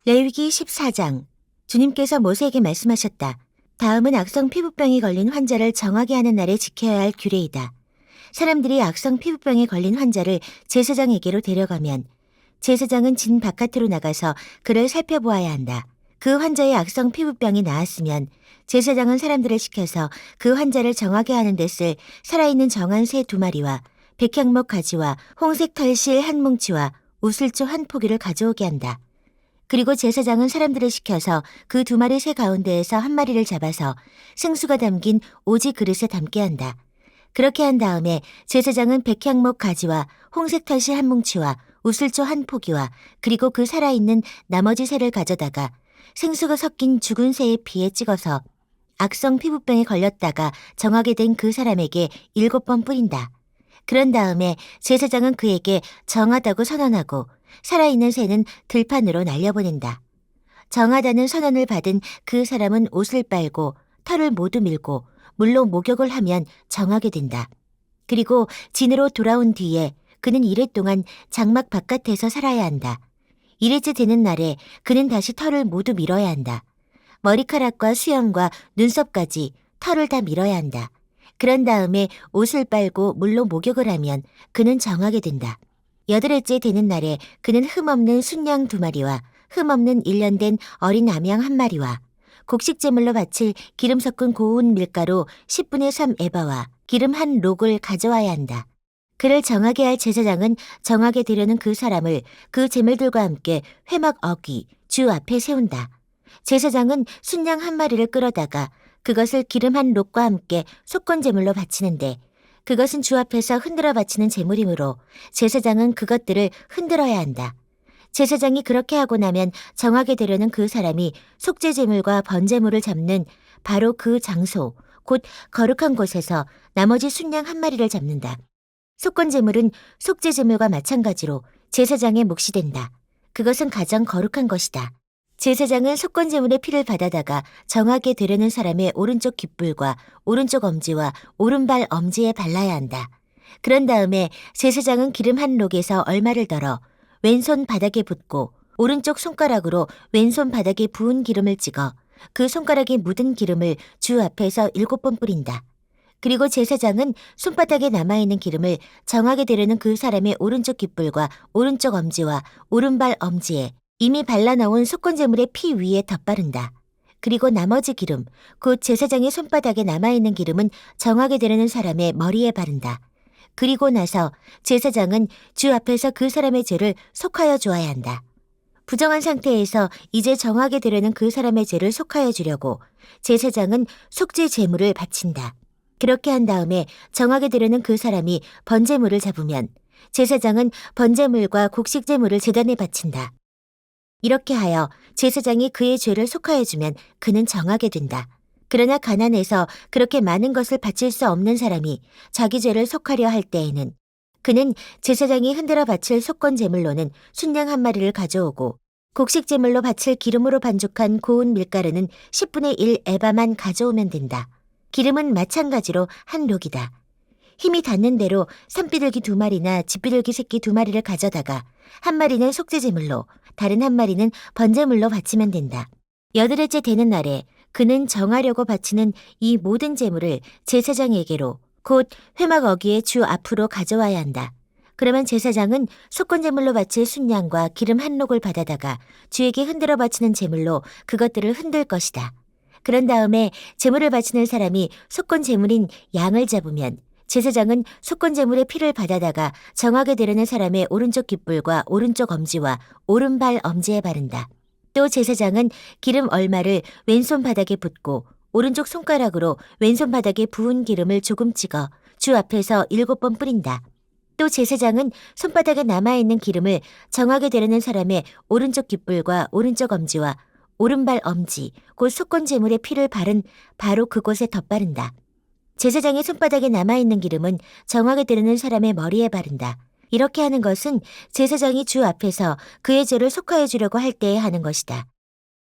레위기 14장. 주님께서 모세에게 말씀하셨다. 다음은 악성 피부병에 걸린 환자를 정하게 하는 날에 지켜야 할 규례이다. 사람들이 악성 피부병에 걸린 환자를 제사장에게로 데려가면 제사장은 진 바깥으로 나가서 그를 살펴보아야 한다. 그 환자의 악성 피부병이 나았으면 제사장은 사람들을 시켜서 그 환자를 정하게 하는 데 쓸 살아있는 정한 새 2마리와 백향목 가지와 홍색 털실 한 뭉치와 우슬초 한 포기를 가져오게 한다. 그리고 제사장은 사람들을 시켜서 그 2마리 새 가운데에서 1마리를 잡아서 생수가 담긴 오지 그릇에 담게 한다. 그렇게 한 다음에 제사장은 백향목 가지와 홍색 털실 한 뭉치와 우슬초 한 포기와 그리고 그 살아있는 나머지 새를 가져다가 생수가 섞인 죽은 새의 피에 찍어서 악성 피부병에 걸렸다가 정하게 된 그 사람에게 7번 뿌린다. 그런 다음에 제사장은 그에게 정하다고 선언하고 살아있는 새는 들판으로 날려보낸다. 정하다는 선언을 받은 그 사람은 옷을 빨고 털을 모두 밀고 물로 목욕을 하면 정하게 된다. 그리고 진으로 돌아온 뒤에 그는 이래 동안 장막 바깥에서 살아야 한다. 이래째 되는 날에 그는 다시 털을 모두 밀어야 한다. 머리카락과 수염과 눈썹까지 털을 다 밀어야 한다. 그런 다음에 옷을 빨고 물로 목욕을 하면 그는 정하게 된다. 8일째 되는 날에 그는 흠없는 순양 2마리와 흠없는 1년 된 어린 암양 1마리와 곡식제물로 바칠 기름 섞은 고운 밀가루 10분의 3 에바와 기름 한 록을 가져와야 한다. 그를 정하게 할 제사장은 정하게 되려는 그 사람을 그 제물들과 함께 회막 어귀 주 앞에 세운다. 제사장은 순양 1마리를 끌어다가 그것을 기름 한 록과 함께 속건제물로 바치는데 그것은 주 앞에서 흔들어 바치는 제물이므로 제사장은 그것들을 흔들어야 한다. 제사장이 그렇게 하고 나면 정하게 되려는 그 사람이 속죄제물과 번제물을 잡는 바로 그 장소, 곧 거룩한 곳에서 나머지 순양 1마리를 잡는다. 속건제물은 속죄제물과 마찬가지로 제사장의 몫이 된다. 그것은 가장 거룩한 것이다. 제사장은 속건제물의 피를 받아다가 정하게 되려는 사람의 오른쪽 귓불과 오른쪽 엄지와 오른발 엄지에 발라야 한다. 그런 다음에 제사장은 기름 한 록에서 얼마를 덜어 왼손 바닥에 붓고 오른쪽 손가락으로 왼손 바닥에 부은 기름을 찍어 그 손가락에 묻은 기름을 주 앞에서 7번 뿌린다. 그리고 제사장은 손바닥에 남아있는 기름을 정하게 되려는 그 사람의 오른쪽 귓불과 오른쪽 엄지와 오른발 엄지에 이미 발라놓은 속건제물의 피 위에 덧바른다. 그리고 나머지 기름, 곧 제사장의 손바닥에 남아있는 기름은 정하게 되려는 사람의 머리에 바른다. 그리고 나서 제사장은 주 앞에서 그 사람의 죄를 속하여 주어야 한다. 부정한 상태에서 이제 정하게 되려는 그 사람의 죄를 속하여 주려고 제사장은 속죄 제물을 바친다. 그렇게 한 다음에 정하게 되려는 그 사람이 번제물을 잡으면 제사장은 번제물과 곡식제물을 제단에 바친다. 이렇게 하여 제사장이 그의 죄를 속하여 주면 그는 정하게 된다. 그러나 가난해서 그렇게 많은 것을 바칠 수 없는 사람이 자기 죄를 속하려 할 때에는 그는 제사장이 흔들어 바칠 속건제물로는 순양 1마리를 가져오고 곡식제물로 바칠 기름으로 반죽한 고운 밀가루는 10분의 1 에바만 가져오면 된다. 기름은 마찬가지로 한 록이다. 힘이 닿는 대로 산비둘기 2마리나 집비둘기 새끼 2마리를 가져다가 1마리는 속죄제물로 다른 1마리는 번제물로 바치면 된다. 8일째 되는 날에 그는 정하려고 바치는 이 모든 제물을 제사장에게로 곧 회막 어귀의 주 앞으로 가져와야 한다. 그러면 제사장은 속건제물로 바칠 순양과 기름 한 록을 받아다가 주에게 흔들어 바치는 제물로 그것들을 흔들 것이다. 그런 다음에 제물을 바치는 사람이 속건제물인 양을 잡으면 제사장은 속건제물의 피를 받아다가 정하게 되려는 사람의 오른쪽 귓불과 오른쪽 엄지와 오른발 엄지에 바른다. 또 제사장은 기름 얼마를 왼손 바닥에 붓고 오른쪽 손가락으로 왼손 바닥에 부은 기름을 조금 찍어 주 앞에서 7번 뿌린다. 또 제사장은 손바닥에 남아있는 기름을 정하게 되려는 사람의 오른쪽 귓불과 오른쪽 엄지와 오른발 엄지, 곧 속건제물의 피를 바른 바로 그곳에 덧바른다. 제사장의 손바닥에 남아있는 기름은 정하게 되려는 사람의 머리에 바른다. 이렇게 하는 것은 제사장이 주 앞에서 그의 죄를 속하여 주려고 할 때에 하는 것이다.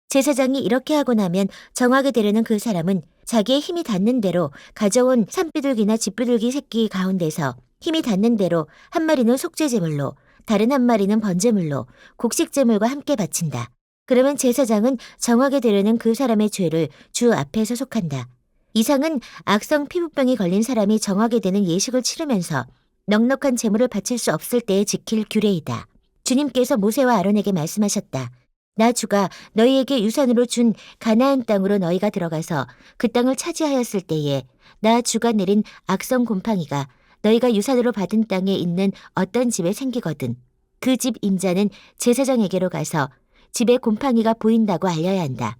제사장이 이렇게 하고 나면 정하게 되려는 그 사람은 자기의 힘이 닿는 대로 가져온 산비둘기나 집비둘기 새끼 가운데서 힘이 닿는 대로 1마리는 속죄제물로 다른 1마리는 번제물로 곡식제물과 함께 바친다. 그러면 제사장은 정하게 되려는 그 사람의 죄를 주 앞에서 속한다. 이상은 악성 피부병이 걸린 사람이 정하게 되는 예식을 치르면서 넉넉한 제물을 바칠 수 없을 때에 지킬 규례이다. 주님께서 모세와 아론에게 말씀하셨다. 나 주가 너희에게 유산으로 준 가나안 땅으로 너희가 들어가서 그 땅을 차지하였을 때에 나 주가 내린 악성 곰팡이가 너희가 유산으로 받은 땅에 있는 어떤 집에 생기거든. 그 집 임자는 제사장에게로 가서 집에 곰팡이가 보인다고 알려야 한다.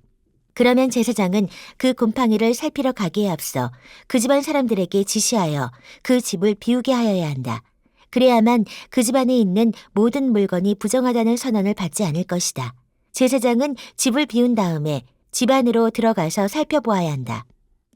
그러면 제사장은 그 곰팡이를 살피러 가기에 앞서 그 집안 사람들에게 지시하여 그 집을 비우게 하여야 한다. 그래야만 그 집안에 있는 모든 물건이 부정하다는 선언을 받지 않을 것이다. 제사장은 집을 비운 다음에 집 안으로 들어가서 살펴보아야 한다.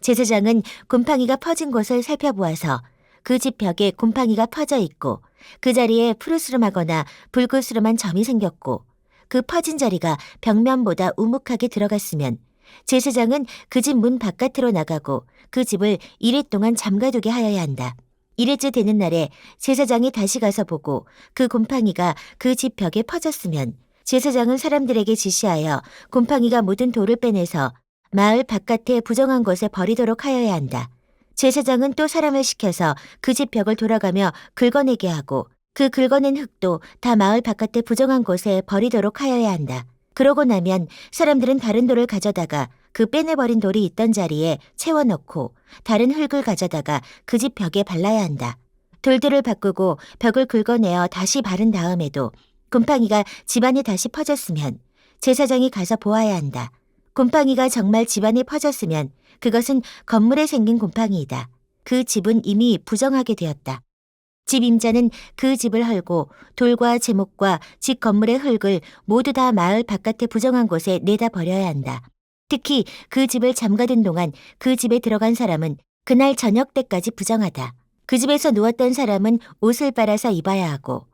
제사장은 곰팡이가 퍼진 곳을 살펴보아서 그 집 벽에 곰팡이가 퍼져 있고 그 자리에 푸르스름하거나 붉으스름한 점이 생겼고 그 퍼진 자리가 벽면보다 우묵하게 들어갔으면 제사장은 그 집 문 바깥으로 나가고 그 집을 이레 동안 잠가두게 하여야 한다. 이레째 되는 날에 제사장이 다시 가서 보고 그 곰팡이가 그 집 벽에 퍼졌으면 제사장은 사람들에게 지시하여 곰팡이가 묻은 돌을 빼내서 마을 바깥에 부정한 곳에 버리도록 하여야 한다. 제사장은 또 사람을 시켜서 그 집 벽을 돌아가며 긁어내게 하고 그 긁어낸 흙도 다 마을 바깥에 부정한 곳에 버리도록 하여야 한다. 그러고 나면 사람들은 다른 돌을 가져다가 그 빼내버린 돌이 있던 자리에 채워넣고 다른 흙을 가져다가 그 집 벽에 발라야 한다. 돌들을 바꾸고 벽을 긁어내어 다시 바른 다음에도 곰팡이가 집안에 다시 퍼졌으면 제사장이 가서 보아야 한다. 곰팡이가 정말 집안에 퍼졌으면 그것은 건물에 생긴 곰팡이이다. 그 집은 이미 부정하게 되었다. 집 임자는 그 집을 헐고 돌과 제목과 집 건물의 흙을 모두 다 마을 바깥에 부정한 곳에 내다 버려야 한다. 특히 그 집을 잠가둔 동안 그 집에 들어간 사람은 그날 저녁 때까지 부정하다. 그 집에서 누웠던 사람은 옷을 빨아서 입어야 하고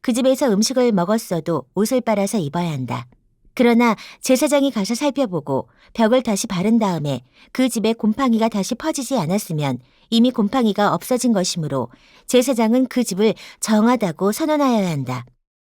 그 집에서 음식을 먹었어도 옷을 빨아서 입어야 한다. 그러나 제사장이 가서 살펴보고 벽을 다시 바른 다음에 그 집에 곰팡이가 다시 퍼지지 않았으면 이미 곰팡이가 없어진 것이므로 제사장은 그 집을 정하다고 선언하여야 한다.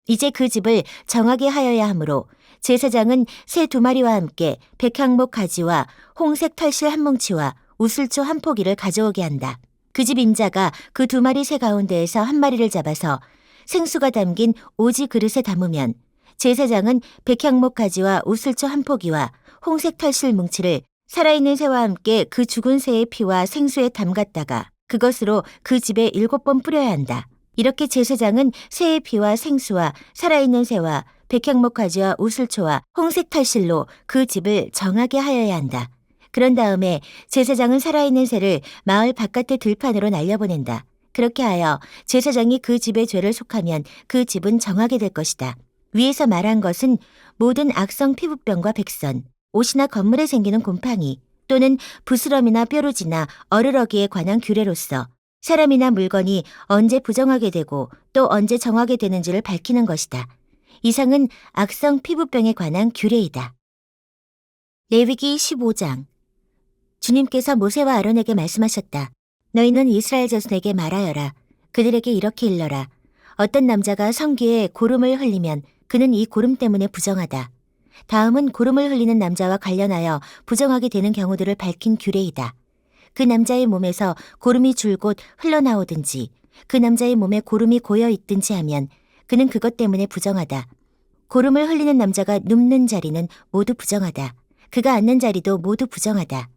이제 그 집을 정하게 하여야 하므로 제사장은 새 2마리와 함께 백향목 가지와 홍색 털실 한 뭉치와 우슬초 한 포기를 가져오게 한다. 그 집 임자가 그 2마리 새 가운데에서 한 마리를 잡아서 생수가 담긴 오지 그릇에 담으면 제사장은 백향목 가지와 우슬초 한 포기와 홍색 털실 뭉치를 살아있는 새와 함께 그 죽은 새의 피와 생수에 담갔다가 그것으로 그 집에 7번 뿌려야 한다. 이렇게 제사장은 새의 피와 생수와 살아있는 새와 백향목 가지와 우슬초와 홍색 털실로 그 집을 정하게 하여야 한다. 그런 다음에 제사장은 살아있는 새를 마을 바깥의 들판으로 날려보낸다. 그렇게 하여 제사장이 그 집의 죄를 속하면 그 집은 정하게 될 것이다. 위에서 말한 것은 모든 악성 피부병과 백선, 옷이나 건물에 생기는 곰팡이 또는 부스럼이나 뾰루지나 어르러기에 관한 규례로서 사람이나 물건이 언제 부정하게 되고 또 언제 정하게 되는지를 밝히는 것이다. 이상은 악성 피부병에 관한 규례이다. 레위기 15장. 주님께서 모세와 아론에게 말씀하셨다. 너희는 이스라엘 자손에게 말하여라. 그들에게 이렇게 일러라. 어떤 남자가 성기에 고름을 흘리면 그는 이 고름 때문에 부정하다. 다음은 고름을 흘리는 남자와 관련하여 부정하게 되는 경우들을 밝힌 규례이다. 그 남자의 몸에서 고름이 줄곧 흘러나오든지 그 남자의 몸에 고름이 고여 있든지 하면 그는 그것 때문에 부정하다. 고름을 흘리는 남자가 눕는 자리는 모두 부정하다. 그가 앉는 자리도 모두 부정하다.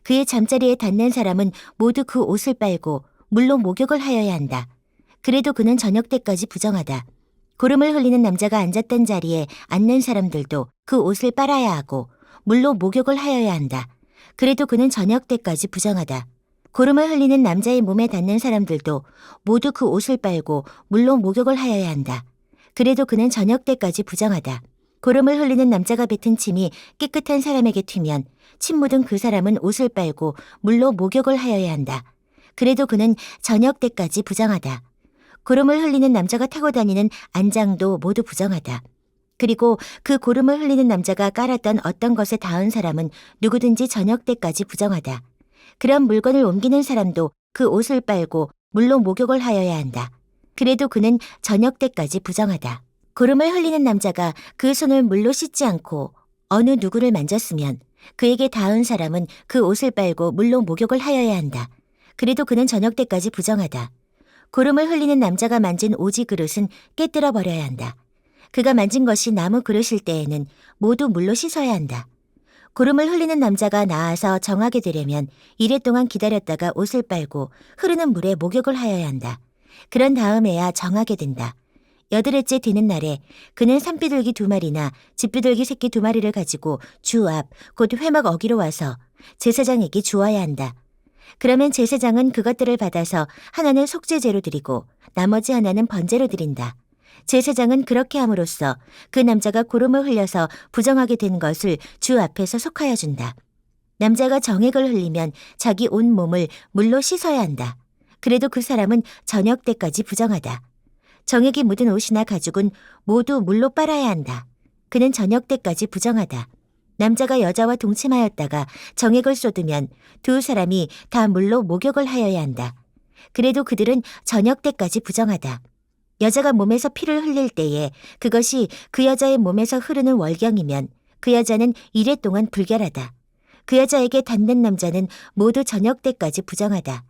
그의 잠자리에 닿는 사람은 모두 그 옷을 빨고 물로 목욕을 하여야 한다. 그래도 그는 저녁 때까지 부정하다. 고름을 흘리는 남자가 앉았던 자리에 앉는 사람들도 그 옷을 빨아야 하고 물로 목욕을 하여야 한다. 그래도 그는 저녁 때까지 부정하다. 고름을 흘리는 남자의 몸에 닿는 사람들도 모두 그 옷을 빨고 물로 목욕을 하여야 한다. 그래도 그는 저녁 때까지 부정하다. 고름을 흘리는 남자가 뱉은 침이 깨끗한 사람에게 튀면 침 묻은 그 사람은 옷을 빨고 물로 목욕을 하여야 한다. 그래도 그는 저녁 때까지 부정하다. 고름을 흘리는 남자가 타고 다니는 안장도 모두 부정하다. 그리고 그 고름을 흘리는 남자가 깔았던 어떤 것에 닿은 사람은 누구든지 저녁 때까지 부정하다. 그런 물건을 옮기는 사람도 그 옷을 빨고 물로 목욕을 하여야 한다. 그래도 그는 저녁 때까지 부정하다. 고름을 흘리는 남자가 그 손을 물로 씻지 않고 어느 누구를 만졌으면 그에게 닿은 사람은 그 옷을 빨고 물로 목욕을 하여야 한다. 그래도 그는 저녁 때까지 부정하다. 고름을 흘리는 남자가 만진 오지 그릇은 깨뜨려 버려야 한다. 그가 만진 것이 나무 그릇일 때에는 모두 물로 씻어야 한다. 고름을 흘리는 남자가 나아서 정하게 되려면 이래 동안 기다렸다가 옷을 빨고 흐르는 물에 목욕을 하여야 한다. 그런 다음에야 정하게 된다. 여드레째 되는 날에 그는 산비둘기 2마리나 집비둘기 새끼 2마리를 가지고 주 앞 곧 회막 어기로 와서 제사장에게 주어야 한다. 그러면 제사장은 그것들을 받아서 하나는 속죄제로 드리고 나머지 하나는 번제로 드린다. 제사장은 그렇게 함으로써 그 남자가 고름을 흘려서 부정하게 된 것을 주 앞에서 속하여 준다. 남자가 정액을 흘리면 자기 온 몸을 물로 씻어야 한다. 그래도 그 사람은 저녁 때까지 부정하다. 정액이 묻은 옷이나 가죽은 모두 물로 빨아야 한다. 그는 저녁 때까지 부정하다. 남자가 여자와 동침하였다가 정액을 쏟으면 두 사람이 다 물로 목욕을 하여야 한다. 그래도 그들은 저녁 때까지 부정하다. 여자가 몸에서 피를 흘릴 때에 그것이 그 여자의 몸에서 흐르는 월경이면 그 여자는 이래 동안 불결하다. 그 여자에게 닿는 남자는 모두 저녁 때까지 부정하다.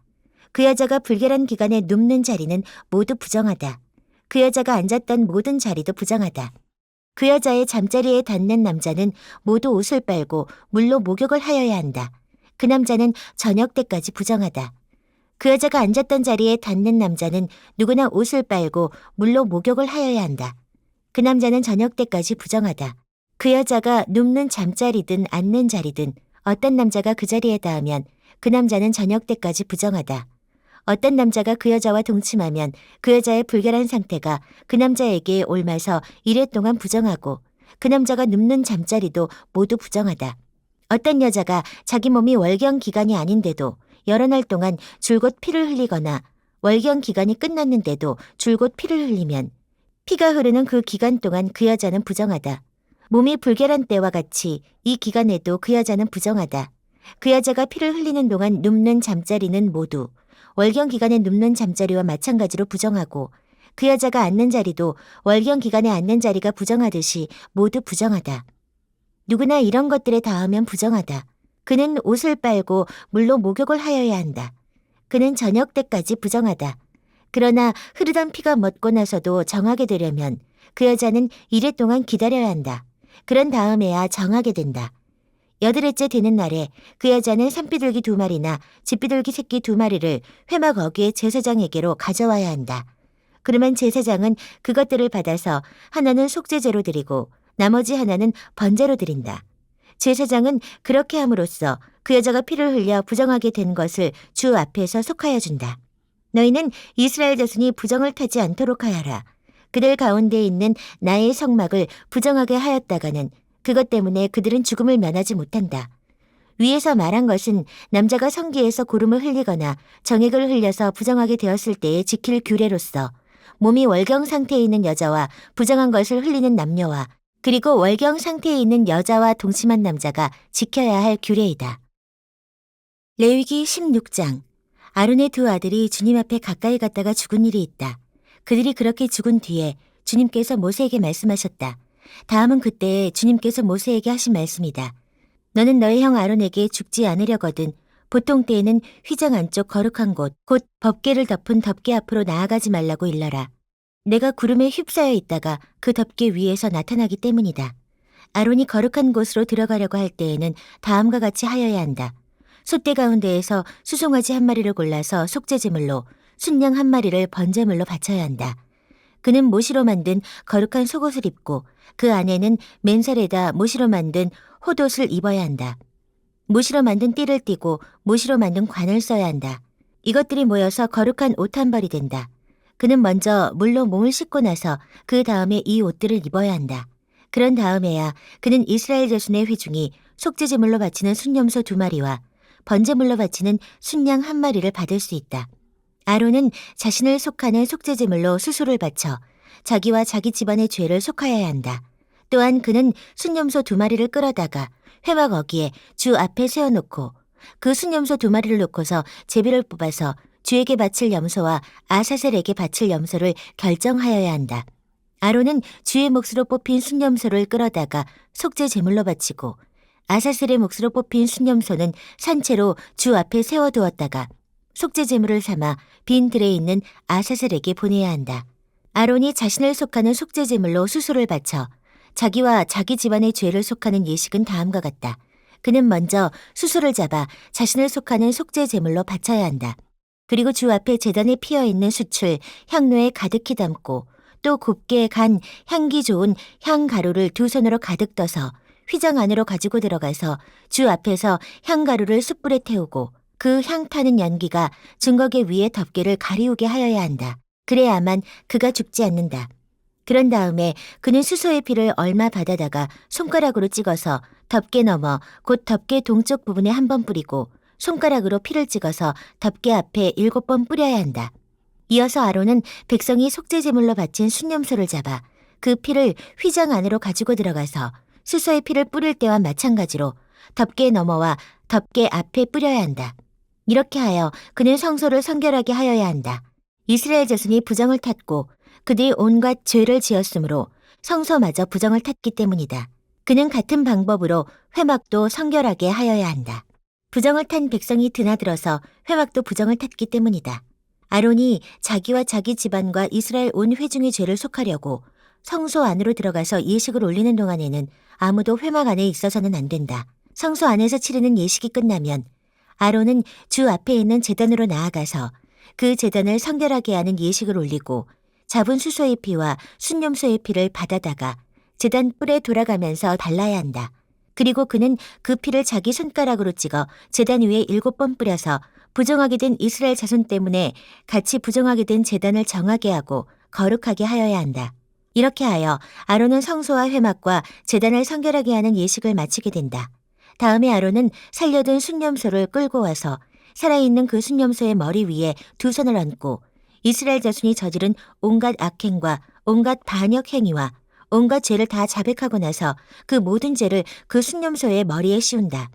그 여자가 불결한 기간에 눕는 자리는 모두 부정하다. 그 여자가 앉았던 모든 자리도 부정하다. 그 여자의 잠자리에 닿는 남자는 모두 옷을 빨고 물로 목욕을 하여야 한다. 그 남자는 저녁 때까지 부정하다. 그 여자가 앉았던 자리에 닿는 남자는 누구나 옷을 빨고 물로 목욕을 하여야 한다. 그 남자는 저녁 때까지 부정하다. 그 여자가 눕는 잠자리든 앉는 자리든 어떤 남자가 그 자리에 닿으면 그 남자는 저녁 때까지 부정하다. 어떤 남자가 그 여자와 동침하면 그 여자의 불결한 상태가 그 남자에게 옮아서 이래 동안 부정하고 그 남자가 눕는 잠자리도 모두 부정하다. 어떤 여자가 자기 몸이 월경 기간이 아닌데도 여러 날 동안 줄곧 피를 흘리거나 월경 기간이 끝났는데도 줄곧 피를 흘리면 피가 흐르는 그 기간 동안 그 여자는 부정하다. 몸이 불결한 때와 같이 이 기간에도 그 여자는 부정하다. 그 여자가 피를 흘리는 동안 눕는 잠자리는 모두 월경 기간에 눕는 잠자리와 마찬가지로 부정하고 그 여자가 앉는 자리도 월경 기간에 앉는 자리가 부정하듯이 모두 부정하다. 누구나 이런 것들에 닿으면 부정하다. 그는 옷을 빨고 물로 목욕을 하여야 한다. 그는 저녁 때까지 부정하다. 그러나 흐르던 피가 멎고 나서도 정하게 되려면 그 여자는 이래 동안 기다려야 한다. 그런 다음에야 정하게 된다. 여드레째 되는 날에 그 여자는 산비둘기 2마리나 집비둘기 새끼 2마리를 회막 어귀의 제사장에게로 가져와야 한다. 그러면 제사장은 그것들을 받아서 하나는 속죄제로 드리고 나머지 하나는 번제로 드린다. 제사장은 그렇게 함으로써 그 여자가 피를 흘려 부정하게 된 것을 주 앞에서 속하여 준다. 너희는 이스라엘 자손이 부정을 타지 않도록 하여라. 그들 가운데 있는 나의 성막을 부정하게 하였다가는 그것 때문에 그들은 죽음을 면하지 못한다. 위에서 말한 것은 남자가 성기에서 고름을 흘리거나 정액을 흘려서 부정하게 되었을 때에 지킬 규례로서 몸이 월경 상태에 있는 여자와 부정한 것을 흘리는 남녀와 그리고 월경 상태에 있는 여자와 동침한 남자가 지켜야 할 규례이다. 레위기 16장. 아론의 2 아들이 주님 앞에 가까이 갔다가 죽은 일이 있다. 그들이 그렇게 죽은 뒤에 주님께서 모세에게 말씀하셨다. 다음은 그때 주님께서 모세에게 하신 말씀이다. 너는 너의 형 아론에게 죽지 않으려거든 보통 때에는 휘장 안쪽 거룩한 곳, 곧 법궤를 덮은 덮개 앞으로 나아가지 말라고 일러라. 내가 구름에 휩싸여 있다가 그 덮개 위에서 나타나기 때문이다. 아론이 거룩한 곳으로 들어가려고 할 때에는 다음과 같이 하여야 한다. 솥대 가운데에서 수송아지 1마리를 골라서 속죄제물로, 순양 1마리를 번제물로 바쳐야 한다. 그는 모시로 만든 거룩한 속옷을 입고 그 안에는 맨살에다 모시로 만든 홑옷을 입어야 한다. 모시로 만든 띠를 띠고 모시로 만든 관을 써야 한다. 이것들이 모여서 거룩한 옷 한 벌이 된다. 그는 먼저 물로 몸을 씻고 나서 그 다음에 이 옷들을 입어야 한다. 그런 다음에야 그는 이스라엘 자손의 회중이 속죄제물로 바치는 순염소 2마리와 번제물로 바치는 순양 1마리를 받을 수 있다. 아론은 자신을 속하는 속죄제물로 수수를 바쳐 자기와 자기 집안의 죄를 속하여야 한다. 또한 그는 순염소 2마리를 끌어다가 회막 어귀에 주 앞에 세워놓고 그 순염소 2마리를 놓고서 제비를 뽑아서 주에게 바칠 염소와 아사셀에게 바칠 염소를 결정하여야 한다. 아론은 주의 몫으로 뽑힌 순념소를 끌어다가 속죄 제물로 바치고 아사셀의 몫으로 뽑힌 순념소는 산채로 주 앞에 세워두었다가 속죄 제물을 삼아 빈 들에 있는 아사셀에게 보내야 한다. 아론이 자신을 속하는 속죄 제물로 수소를 바쳐 자기와 자기 집안의 죄를 속하는 예식은 다음과 같다. 그는 먼저 수소를 잡아 자신을 속하는 속죄 제물로 바쳐야 한다. 그리고 주 앞에 제단에 피어있는 수출, 향로에 가득히 담고 또 곱게 간 향기 좋은 향가루를 두 손으로 가득 떠서 휘장 안으로 가지고 들어가서 주 앞에서 향가루를 숯불에 태우고 그 향 타는 연기가 증거계 위에 덮개를 가리우게 하여야 한다. 그래야만 그가 죽지 않는다. 그런 다음에 그는 수소의 피를 얼마 받아다가 손가락으로 찍어서 덮개 너머 곧 덮개 동쪽 부분에 한 번 뿌리고 손가락으로 피를 찍어서 덮개 앞에 7번 뿌려야 한다. 이어서 아론은 백성이 속죄제물로 바친 순념소를 잡아 그 피를 휘장 안으로 가지고 들어가서 수소의 피를 뿌릴 때와 마찬가지로 덮개 너머와 덮개 앞에 뿌려야 한다. 이렇게 하여 그는 성소를 성결하게 하여야 한다. 이스라엘 자손이 부정을 탔고 그들이 온갖 죄를 지었으므로 성소마저 부정을 탔기 때문이다. 그는 같은 방법으로 회막도 성결하게 하여야 한다. 부정을 탄 백성이 드나들어서 회막도 부정을 탔기 때문이다. 아론이 자기와 자기 집안과 이스라엘 온 회중의 죄를 속하려고 성소 안으로 들어가서 예식을 올리는 동안에는 아무도 회막 안에 있어서는 안 된다. 성소 안에서 치르는 예식이 끝나면 아론은 주 앞에 있는 제단으로 나아가서 그 제단을 성결하게 하는 예식을 올리고 잡은 수소의 피와 순념소의 피를 받아다가 제단 뿔에 돌아가면서 발라야 한다. 그리고 그는 그 피를 자기 손가락으로 찍어 제단 위에 7번 뿌려서 부정하게 된 이스라엘 자손 때문에 같이 부정하게 된 제단을 정하게 하고 거룩하게 하여야 한다. 이렇게 하여 아론은 성소와 회막과 제단을 성결하게 하는 예식을 마치게 된다. 다음에 아론은 살려둔 순념소를 끌고 와서 살아있는 그 순념소의 머리 위에 두 손을 얹고 이스라엘 자손이 저지른 온갖 악행과 온갖 반역 행위와 온갖 죄를 다 자백하고 나서 그 모든 죄를 그 순념소의 머리에 씌운다.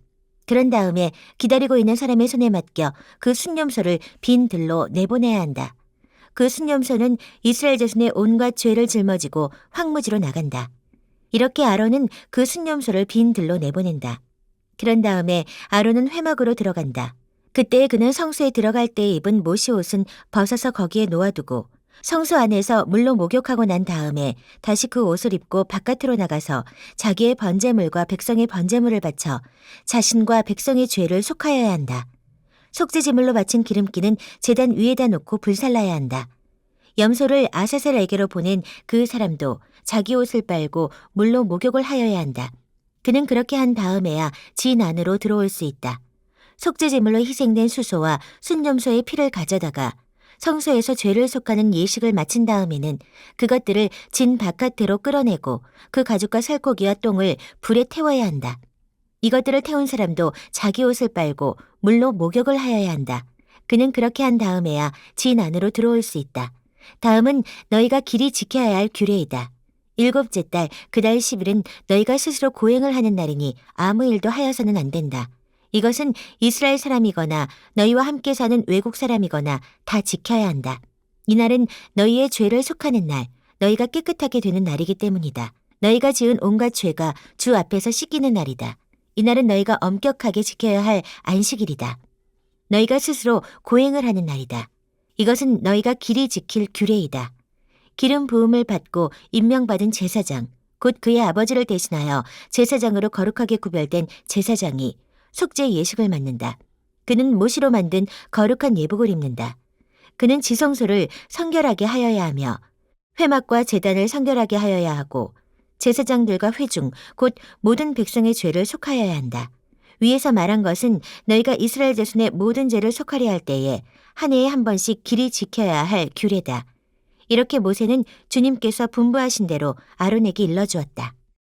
그런 다음에 기다리고 있는 사람의 손에 맡겨 그 순념소를 빈 들로 내보내야 한다. 그 순념소는 이스라엘 자손의 온갖 죄를 짊어지고 황무지로 나간다. 이렇게 아론은 그 순념소를 빈 들로 내보낸다. 그런 다음에 아론은 회막으로 들어간다. 그때 그는 성소에 들어갈 때 입은 모시 옷은 벗어서 거기에 놓아두고 성소 안에서 물로 목욕하고 난 다음에 다시 그 옷을 입고 바깥으로 나가서 자기의 번제물과 백성의 번제물을 바쳐 자신과 백성의 죄를 속하여야 한다. 속죄제물로 바친 기름기는 제단 위에다 놓고 불살라야 한다. 염소를 아사셀에게로 보낸 그 사람도 자기 옷을 빨고 물로 목욕을 하여야 한다. 그는 그렇게 한 다음에야 진 안으로 들어올 수 있다. 속죄제물로 희생된 수소와 순념소의 피를 가져다가 성소에서 죄를 속하는 예식을 마친 다음에는 그것들을 진 바깥으로 끌어내고 그 가죽과 살코기와 똥을 불에 태워야 한다. 이것들을 태운 사람도 자기 옷을 빨고 물로 목욕을 하여야 한다. 그는 그렇게 한 다음에야 진 안으로 들어올 수 있다. 다음은 너희가 길이 지켜야 할 규례이다. 7째 달 그달 10일은 너희가 스스로 고행을 하는 날이니 아무 일도 하여서는 안 된다. 이것은 이스라엘 사람이거나 너희와 함께 사는 외국 사람이거나 다 지켜야 한다. 이날은 너희의 죄를 속하는 날, 너희가 깨끗하게 되는 날이기 때문이다. 너희가 지은 온갖 죄가 주 앞에서 씻기는 날이다. 이날은 너희가 엄격하게 지켜야 할 안식일이다. 너희가 스스로 고행을 하는 날이다. 이것은 너희가 길이 지킬 규례이다. 기름 부음을 받고 임명받은 제사장, 곧 그의 아버지를 대신하여 제사장으로 거룩하게 구별된 제사장이 속죄 예식을 맡는다. 그는 모시로 만든 거룩한 예복을 입는다. 그는 지성소를 성결하게 하여야 하며 회막과 제단을 성결하게 하여야 하고 제사장들과 회중 곧 모든 백성의 죄를 속하여야 한다. 위에서 말한 것은 너희가 이스라엘 자손의 모든 죄를 속하려 할 때에 한 해에 한 번씩 길이 지켜야 할 규례다. 이렇게 모세는 주님께서 분부하신 대로 아론에게 일러주었다.